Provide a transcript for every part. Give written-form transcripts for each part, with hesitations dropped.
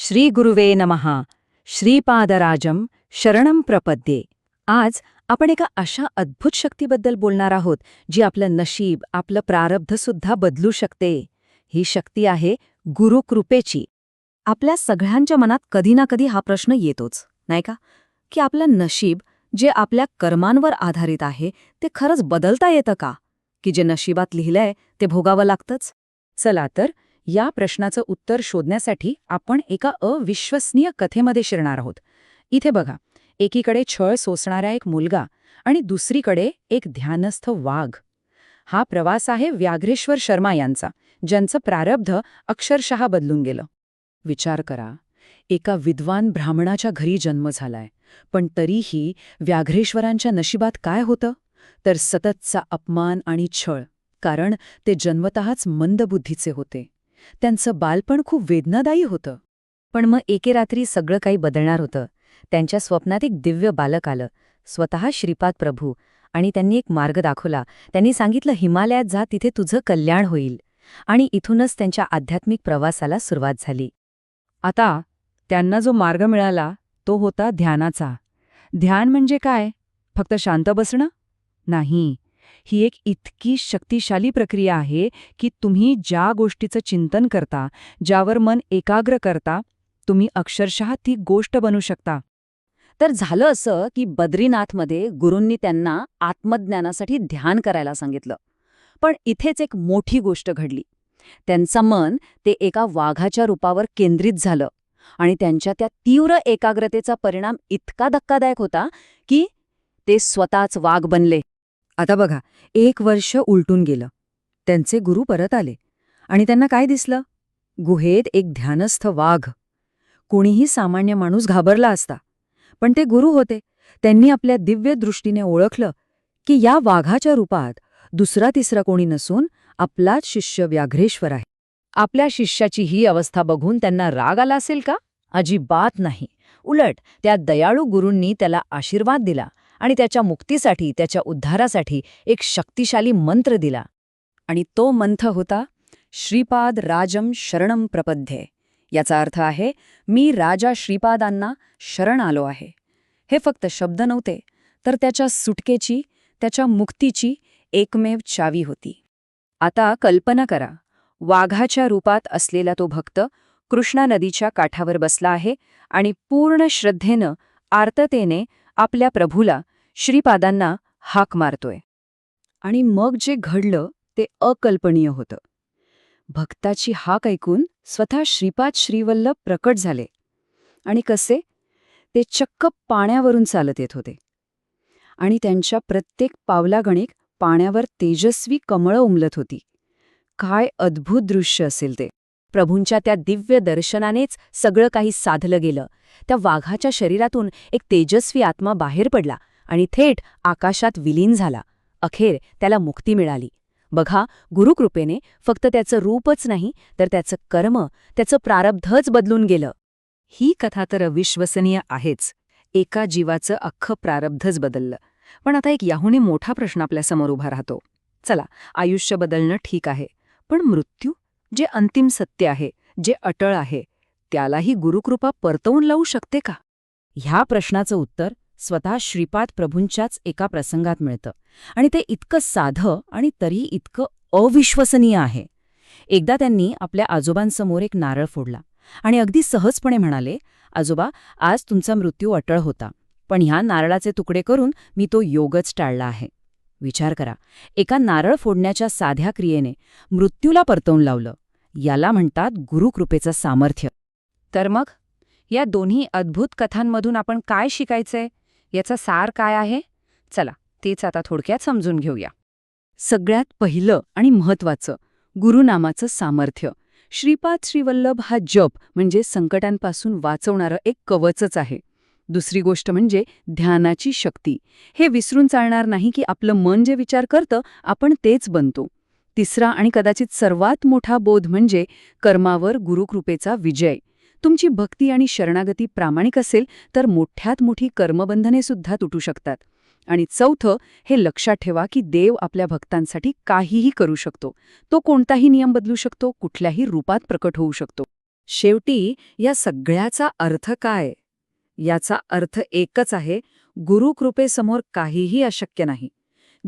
श्री गुरुवे नमः. श्रीपादराजम शरणं प्रपद्ये. आज आपण एका अशा अद्भुत शक्तीबद्दल बोलणार आहोत जी आपलं नशीब, आपलं प्रारब्ध सुद्धा बदलू शकते. ही शक्ती आहे गुरुकृपेची. आपल्या सगळ्यांच्या मनात कधी ना कधी हा प्रश्न येतोच, नाही का? की आपलं नशीब जे आपल्या कर्मांवर आधारित आहे ते खरंच बदलता येतं का? की जे नशिबात लिहिलंय ते भोगावं लागतंच? चला तर या प्रश्नाचं उत्तर शोधण्यासाठी आपण एका अविश्वसनीय कथेमध्ये शिरणार आहोत. इथे बघा, एकीकडे छळ सोसणारा एक मुलगा आणि दुसरीकडे एक ध्यानस्थ वाघ. हा प्रवास आहे व्याघ्रेश्वर शर्मा यांचा, ज्यांचं प्रारब्ध अक्षरशः बदलून गेलं. विचार करा, एका विद्वान ब्राह्मणाच्या घरी जन्म झालाय, पण तरीही व्याघ्रेश्वरांच्या नशिबात काय होतं? तर सततचा अपमान आणि छळ. कारण ते जन्मतःच मंदबुद्धीचे होते. त्यांचं बालपण खूप वेदनादायी होतं. पण मग एके रात्री सगळं काही बदलणार होतं. त्यांच्या स्वप्नात एक दिव्य बालक आलं, स्वतः श्रीपाद प्रभू, आणि त्यांनी एक मार्ग दाखवला. त्यांनी सांगितलं, हिमालयात जा, तिथे तुझं कल्याण होईल. आणि इथूनच त्यांच्या आध्यात्मिक प्रवासाला सुरुवात झाली. आता त्यांना जो मार्ग मिळाला तो होता ध्यानाचा. ध्यान म्हणजे काय? फक्त शांत बसणं? नाही. ही एक इतकी शक्तिशाली प्रक्रिया आहे की तुम्ही ज्या गोष्टीचं चिंतन करता, ज्यावर मन एकाग्र करता, तुम्ही अक्षरशः ती गोष्ट बनू शकता. तर झालं असं की बद्रीनाथमध्ये गुरूंनी त्यांना आत्मज्ञानासाठी ध्यान करायला सांगितलं. पण इथेच एक मोठी गोष्ट घडली. त्यांचं मन ते एका वाघाच्या रूपावर केंद्रित झालं आणि त्यांच्या त्या तीव्र एकाग्रतेचा परिणाम इतका धक्कादायक होता की ते स्वतःच वाघ बनले. आता बघा, 1 वर्ष उलटून गेलं. त्यांचे गुरु परत आले आणि त्यांना काय दिसलं? गुहेत एक ध्यानस्थ वाघ. कोणीही सामान्य माणूस घाबरला असता, पण ते गुरु होते. त्यांनी आपल्या दिव्य दृष्टीने ओळखलं की या वाघाच्या रूपात दुसरा तिसरा कोणी नसून आपलाच शिष्य व्याघ्रेश्वर आहे. आपल्या शिष्याची ही अवस्था बघून त्यांना राग आला असेल का? अजिबात नाही. उलट त्या दयाळू गुरूंनी त्याला आशीर्वाद दिला आणि त्याच्या मुक्तीसाठी, त्याच्या उद्धारासाठी एक शक्तिशाली मंत्र दिला. आणि तो मंत्र होता श्रीपाद राजम शरणम प्रपद्ये. याचा अर्थ आहे, मी राजा श्रीपादांना शरण आलो आहे. हे फक्त शब्द नव्हते, तर त्याच्या सुटकेची, त्याच्या मुक्तीची एकमेव चावी होती. आता कल्पना करा, वाघाच्या रूपात असलेला तो भक्त कृष्णा नदीच्या काठावर बसला आहे आणि पूर्ण श्रद्धेनं, आर्ततेने आपल्या प्रभूला, श्रीपादांना हाक मारतोय. आणि मग जे घडलं ते अकल्पनीय होतं. भक्ताची हाक ऐकून स्वतः श्रीपाद श्रीवल्लभ प्रकट झाले. आणि कसे? ते चक्क पाण्यावरून चालत येत होते. आणि त्यांच्या प्रत्येक पावलागणिक पाण्यावर तेजस्वी कमळं उमलत होती. काय अद्भुत दृश्य असेल ते! प्रभूंच्या त्या दिव्य दर्शनानेच सगळं काही साधलं गेलं. त्या वाघाच्या शरीरातून एक तेजस्वी आत्मा बाहेर पडला आणि थेट आकाशात विलीन झाला. अखेर त्याला मुक्ती मिळाली. बघा, गुरुकृपेने फक्त त्याचं रूपच नाही, तर त्याचं कर्म, त्याचं प्रारब्धच बदलून गेलं. ही कथा तर अविश्वसनीय आहेच. एका जीवाचं अख्खं प्रारब्धच बदललं. पण आता एक याहूनही मोठा प्रश्न आपल्यासमोर उभा राहतो. चला, आयुष्य बदलणं ठीक आहे, पण मृत्यू, जे अंतिम सत्य आहे, जे अटळ आहे, त्यालाही गुरुकृपा परतवून लावू शकते का? ह्या प्रश्नाचं उत्तर स्वतः श्रीपाद प्रभूंच्याच एका प्रसंगात मिळतं. आणि ते इतकं साधं आणि तरीही इतकं अविश्वसनीय आहे. एकदा त्यांनी आपल्या आजोबांसमोर एक नारळ फोडला आणि अगदी सहजपणे म्हणाले, आजोबा, आज तुमचा मृत्यू अटळ होता, पण ह्या नारळाचे तुकडे करून मी तो योगच टाळला आहे. विचार करा, एका नारळ फोडण्याच्या साध्या क्रियेने मृत्यूला परतवून लावलं. याला म्हणतात गुरुकृपेचं सामर्थ्य. तर मग या दोन्ही अद्भुत कथांमधून आपण काय शिकायचंय? याचा सार काय आहे? चला, तेच आता थोडक्यात समजून घेऊया. सगळ्यात पहिलं आणि महत्त्वाचं, गुरुनामाचं सामर्थ्य. श्रीपाद श्रीवल्लभ हा जप म्हणजे संकटांपासून वाचवणारं एक कवचच आहे. दुसरी गोष्ट म्हणजे ध्यानाची शक्ती. हे विसरून चालणार नाही की आपलं मन जे विचार करतं आपण तेच बनतो. तिसरा आणि कदाचित सर्वात मोठा बोध म्हणजे कर्मावर गुरुकृपेचा विजय. तुमची भक्ती आणि शरणागती प्रामाणिक असेल तर मोठ्यात मोठी कर्मबंधने सुद्धा तुटू शकतात. आणि चौथं, हे लक्षात ठेवा की देव आपल्या भक्तांसाठी काहीही करू शकतो. तो कोणताही नियम बदलू शकतो, कुठल्याही रूपात प्रकट होऊ शकतो. शेवटी या सगळ्याचा अर्थ काय? याचा अर्थ एकच आहे, गुरुकृपेसमोर काहीही अशक्य नाही.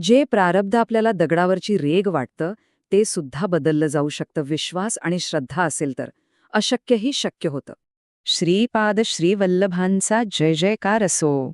जे प्रारब्ध आपल्याला दगडावरची रेघ वाटतं, ते सुद्धा बदललं जाऊ शकतं विश्वास आणि श्रद्धा असेल तर. अशक्यही शक्य होतं. श्रीपाद श्रीवल्लभांचा जय जयकार असो.